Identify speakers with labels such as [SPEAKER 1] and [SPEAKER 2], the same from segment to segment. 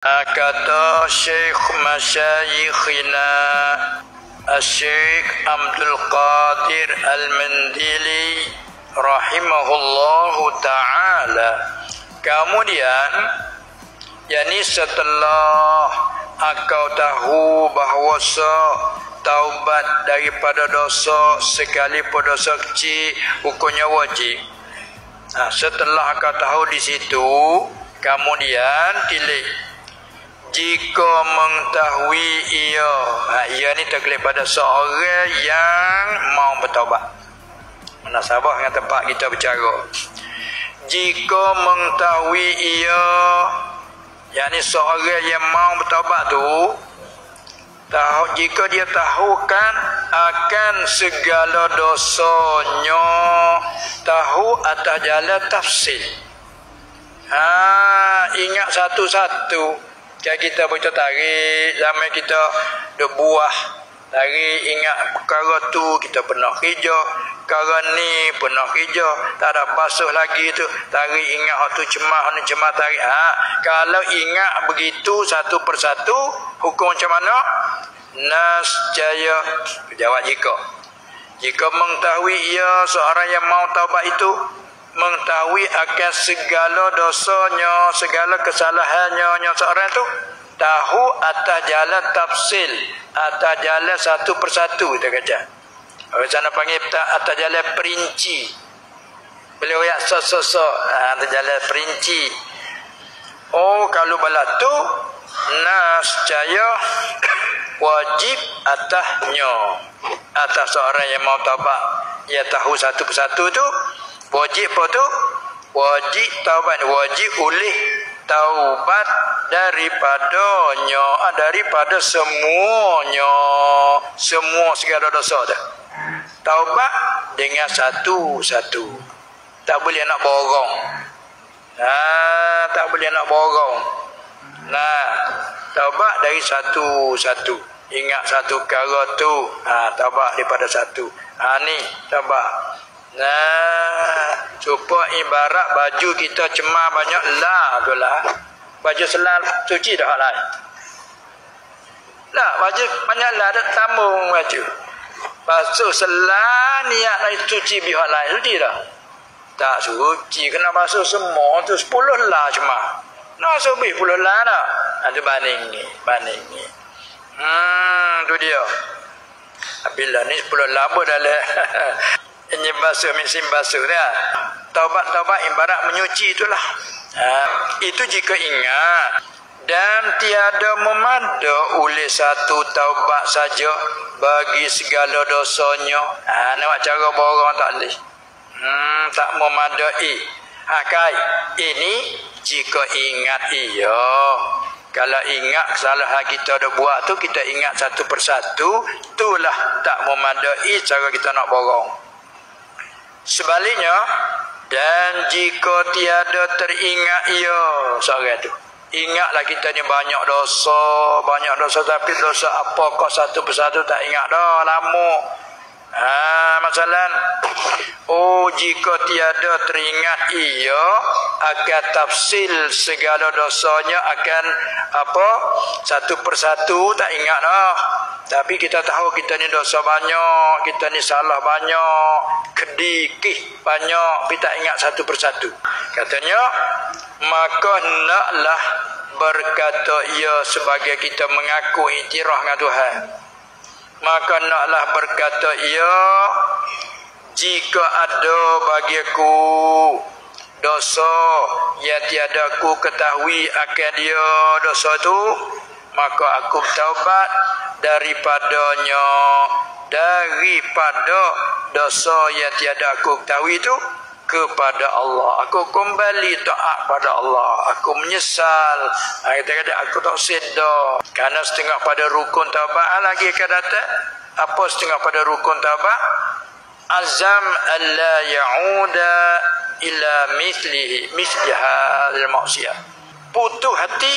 [SPEAKER 1] Kata Syekh Masyayikhina Syekh Abdul Qadir Al-Mandili rahimahullahu ta'ala, kemudian yakni setelah akau tahu bahawa taubat daripada dosa sekalipun dosa kecil hukumnya wajib. Setelah akau tahu di situ, kemudian tilik jika mengetahui ia ni terkait pada seorang yang mau bertaubat. Munasabah dengan tempat kita bercara. Jika mengetahui ia, yakni seorang yang mau bertaubat tu, jika dia tahukan akan segala dosanya, tahu atas jalan tafsil. Ingat satu-satu. Kayak kita baca tarik, zaman kita duk buah tarik, ingat perkara tu kita pernah kerja, perkara ni pernah kerja, tak ada basuh lagi tu, tarik ingat hak tu cemah, ni cemah tarik. Kalau ingat begitu satu persatu, hukum macam mana? Nasjaya. Jawab jika mengetahui ia seorang yang mau taubat itu mengetahui akan segala dosanya, segala kesalahannya seorang itu, tahu atas jalan tafsil, atas jalan satu persatu, kita kata. Orang sana panggil atas jalan perinci. Beliau yang atas jalan perinci. Kalau bala tu nascaya wajib atasnya, atas seorang yang mau taubat, ia tahu satu persatu tu. Wajib apa tu? Wajib taubat, wajib oleh taubat daripadanya, daripada semuanya, semua segala dosa dah. Taubat dengan satu-satu. Tak boleh nak borong. Tak boleh nak borong. Taubat dari satu-satu. Ingat satu perkara tu, taubat daripada satu. Ni taubat. Supaya ibarat baju kita cemar banyak tu lah. Baju selal cuci dah lain. Baju banyak dah tambung baju. Basuh selal niat nak cuci pihak lain cuci dah. Tak suci, kena basuh semua tu 10 cemar. Nak subuh 10 dah. Ada banding ni. Tu dia. Bila ni 10 apa dah lah. Ini basuh, mesin basuh dah. Taubat ibarat menyuci itulah. Itu jika ingat. Dan tiada memada oleh satu taubat saja bagi segala dosanya. Nampak cara borong tak boleh. Tak memadai. Ini jika ingat ia. Kalau ingat kesalahan kita dah buat tu, kita ingat satu persatu, itulah tak memadai cara kita nak borong. Sebaliknya, dan jika tiada teringat ia seorang tu, ingatlah kita ni banyak dosa, tapi dosa apakah satu persatu tak ingat dah, lama. Masalah jika tiada teringat ia akan tafsil segala dosanya, akan satu persatu tak ingat dah. Tapi kita tahu kita ni dosa banyak, kita ni salah banyak, kedikih banyak, tapi tak ingat satu persatu. Katanya, maka naklah berkata ia sebagai kita mengaku iktiraf dengan Tuhan. Maka naklah berkata ia, jika ada bagiku dosa yang tiada aku ketahui akan dia dosa tu, maka aku bertaubat daripada dosa yang tiada aku ketahui itu kepada Allah. Aku kembali taat pada Allah. Aku menyesal. Kita kata aku tak sedar. Kerana setengah pada rukun taubat lagi akan datang. Apa setengah pada rukun taubat? Azam alla ya'uda ila misli hadhil maksiyah. Putus hati,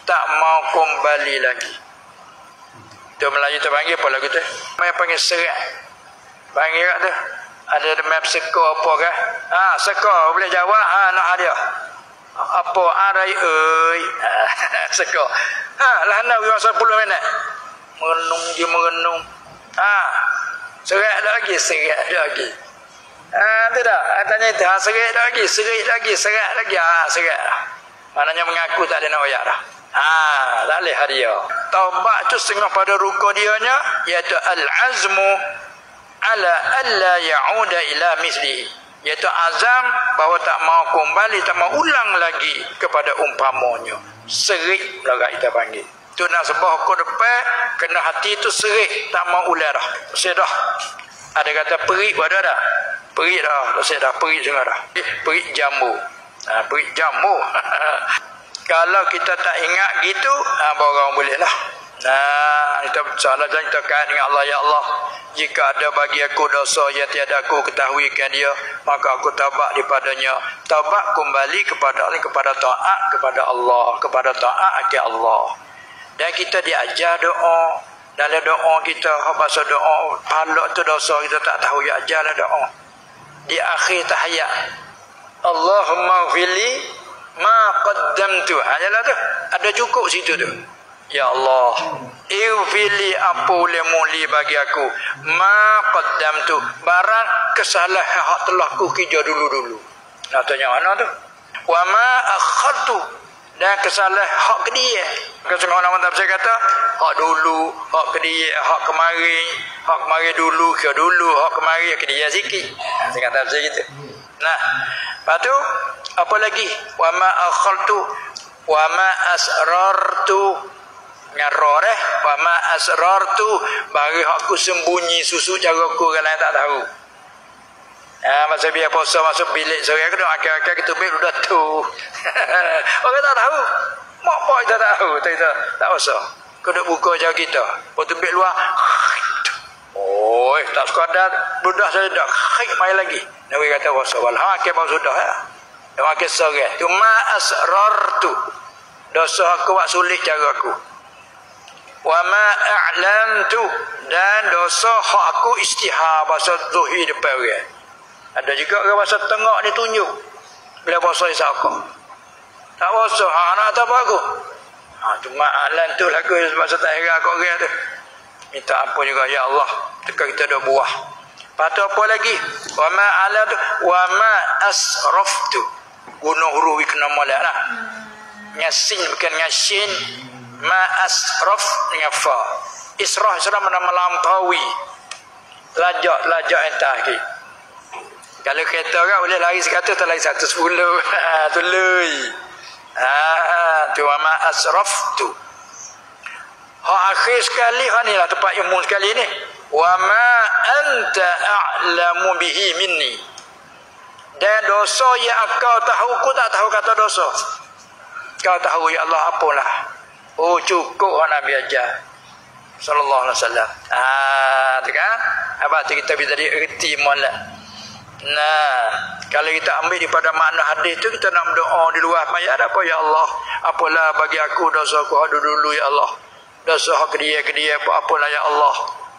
[SPEAKER 1] tak mau kembali lagi. Itu Melayu terpanggil apa lagu tu? Mereka panggil serat. Panggil kat tu. Ada map seka apa kan? Seka boleh jawab, nak hadiah. Apa arai oi. Seko. Lah nak wi masa 10 minit. Merenung dia merenung. Serat lagi. Tu dah. Tanya itu, serat lagi. Serat. Maknanya mengaku tak ada nak bayar dah. Tak boleh hadiah. Taubat tu setengah pada ruku dianya, iaitu al-azmu ala alla ya'uda ila mislihi. Iaitu azam bahawa tak mau kembali, tak mau ulang lagi kepada umpamanya. Serik lah kita panggil. Tu nak sebab hukum depan, kena hati tu serik, tak mau ulang dah. Dah. Ada kata perik ada dah. Perik dah. Dah perik semua dah. Perik jambu. Perik jambu. Kalau kita tak ingat gitu, orang boleh lah. Kita salah dan kita kait dengan Allah. Ya Allah, jika ada bagi aku dosa yang tiada aku ketahuikan dia, maka aku taubat daripadanya. Taubat kembali kepada taat kepada Allah, kepada taat ke Allah. Dan kita diajar doa. Dalam doa kita, bahasa doa pahala tu dosa kita tak tahu, ya ajarlah doa. Di akhir tahiyat, Allahumma ghfirli ma qaddamtu. Hanyalah tu. Ada cukup situ tu. Ya Allah, ighfirli apa boleh bagi aku ma qaddamtu, barang kesalahan hak telah ku kerja dulu. Nak tanya mana tu? Wa ma akhartu, dan kesalahan hak ke dia. Kesengaja orang tafsir kata hak dulu, hak ke dia, hak kemarin dulu, hak kemarin ke dia sikit. Saya kata tafsir gitu. Nah, lepas tu apa lagi? Wa ma akhartu wa ma asrartu. Ngaror wa ma asrartu, bagi aku sembunyi susu cara aku orang lain tak tahu. Masa biar puasa masuk bilik sore aku dah akhir-akhir kita bilik dah tu. Orang tak tahu. Mak pak kita tahu, kita tak puasa. Kau dak buka jauh kita. Waktu bilik luar. Tak sekadar budak saya dah khik mai lagi. Nabi kata puasa wala akhir bau sudah ya. Yang akhir sore. Tu ma asrartu. Dosa aku buat sulit cara aku. Wa ma a'lantu, dan dosa hak aku istihar bahasa zuhir depan orang. Ada juga orang bahasa tengok ni tunjuk bila puasa isakah. Tak puasa, nak tak apa aku. Tu ma'alantu lah aku bahasa tak heran kat orang tu. Minta apa juga, ya Allah, tekan kita dah buah. Lepas tu apa lagi? Wa ma a'lantu wa ma asraftu. Guna huruf kena molek lah. Nyasin bukan nyasin. Ma asraf dengan fa. Israf mana melampaui. Lajak entah lagi. Kalau kereta orang boleh lari 100 tak lari 110. Tu lui. Tu ma asraf tu. Hak akhir sekali, hak ni lah tempat ilmu sekali ni. Wa ma anta a'lamu bihi minni. Dan dosa yang kau tahu, ku tak tahu kata dosa. Kau tahu ya Allah apalah. Cukup Nabi ajar sallallahu alaihi wasallam. Tu kan? Apa tu kita bisa dierti molek. Nah, kalau kita ambil daripada makna hadis tu, kita nak berdoa di luar mayat apa, ya Allah, apalah bagi aku dosa aku dulu ya Allah. Dosa hak dia apalah ya Allah.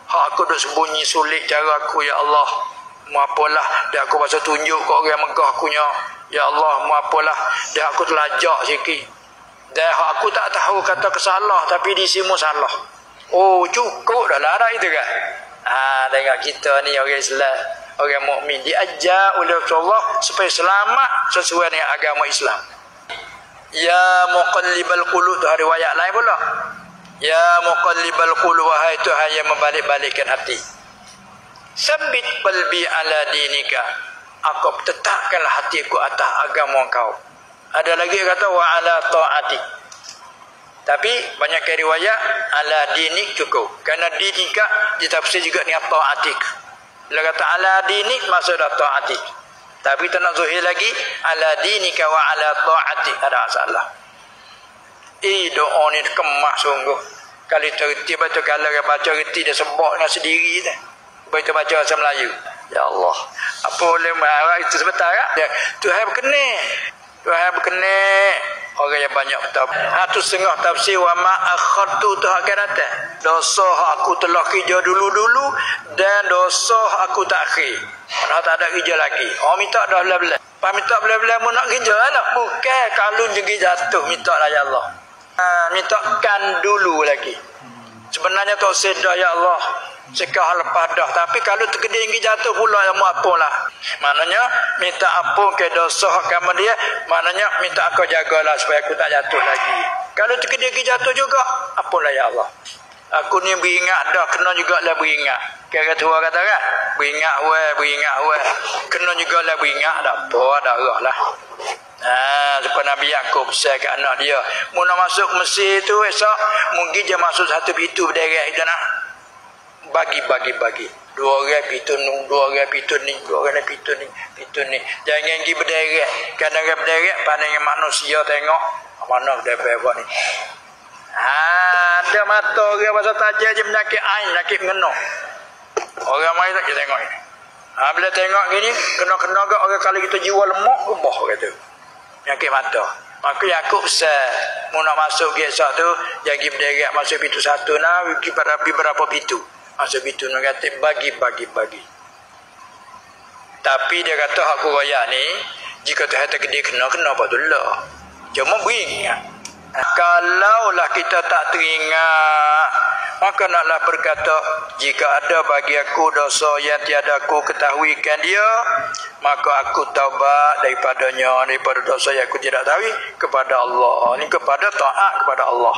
[SPEAKER 1] Hak aku duk sembunyi sulit cara aku ya Allah. Mu apalah dah aku pasal tunjuk kat orang megah akunya. Ya Allah, mu apalah dah aku telajak sikit. Dah aku tak tahu kata kesalah, tapi di sini salah. Cukup dah lah itu kan. Tengok kita ni orang Islam, orang mukmin diajar oleh Allah supaya selamat sesuai dengan agama Islam. Ya muqallibal qulub, tu ada riwayat lain pula. Ya muqallibal qulub, wahai Tuhan yang membalik-balikkan hati. Sabbit qalbi ala dinika, aku tetapkanlah hatiku atas agama kau. Ada lagi kata wa ala ta'atik. Tapi banyak riwayat ala dinik cukup. Kerana dinika ditafsir juga dengan ta'atik. Bila kata ala dinik maksudnya ta'atik. Tapi tak nak zuhir lagi ala dinika wa ala ta'atik, ada masalah. Doa ni kemas sungguh. Kalau terti baca, kalau baca reti dia sebab dengan sendiri dah. Baca bahasa Melayu. Ya Allah, apa boleh marah itu sebentar kan? Tuhan berkenan. Tuhan berkenan. Orang yang banyak tu setengah tafsir wa ma akhartu tu akan datang. Dosa aku telah kerja dulu dan dosa aku tak akhir. Mana tak ada kerja lagi. Minta dah belah-belah. Pak minta belah-belah mu nak kerja lah. Bukan kalau jengki jatuh minta lah ya Allah. Minta kan dulu lagi. Sebenarnya tak sedah ya Allah. Sekah lepas dah. Tapi kalau terkedih jengki jatuh pula yang mu apalah. Maknanya minta ampun ke dosa kamu dia. Maknanya minta kau jagalah supaya aku tak jatuh lagi. Kalau terkedih jengki jatuh juga, apalah ya Allah. Aku ni beringat dah, kena juga lah beringat. Kira tua kata kan, beringat weh. Kena juga lah beringat, tak apa, darah lah. Supaya Nabi Yaakob pesan ke anak dia, mu nak masuk Mesir tu esok, mungkin dia masuk satu pintu berderet itu nak. Bagi. 2 orang pintu nung, 2 orang pintu ni, 2 orang pintu ni. Jangan pergi berderet. Kadang-kadang berderet, pandang manusia tengok, mana berderet ni. Ada mata orang pasal tajam je penyakit ain, penyakit mengenung. Orang main tak kita tengok ni. Bila tengok gini, kena-kena ke orang kalau kita jiwa lemak, ubah kata. Penyakit mata. Maka Yaakob mu nak masuk esok tu, jangan berderet masuk pintu satu nak, pergi berapa pintu. Masuk pintu nak kata bagi. Tapi dia kata aku royak ni, jika Tuhan terkedih kena apa tu lah. Cuma beringat. Kalaulah kita tak teringat, maka naklah berkata, jika ada bagi aku dosa yang tiada aku ketahuikan dia, maka aku taubat daripada dosa yang aku tidak tahu kepada Allah. Ini kepada taat kepada Allah.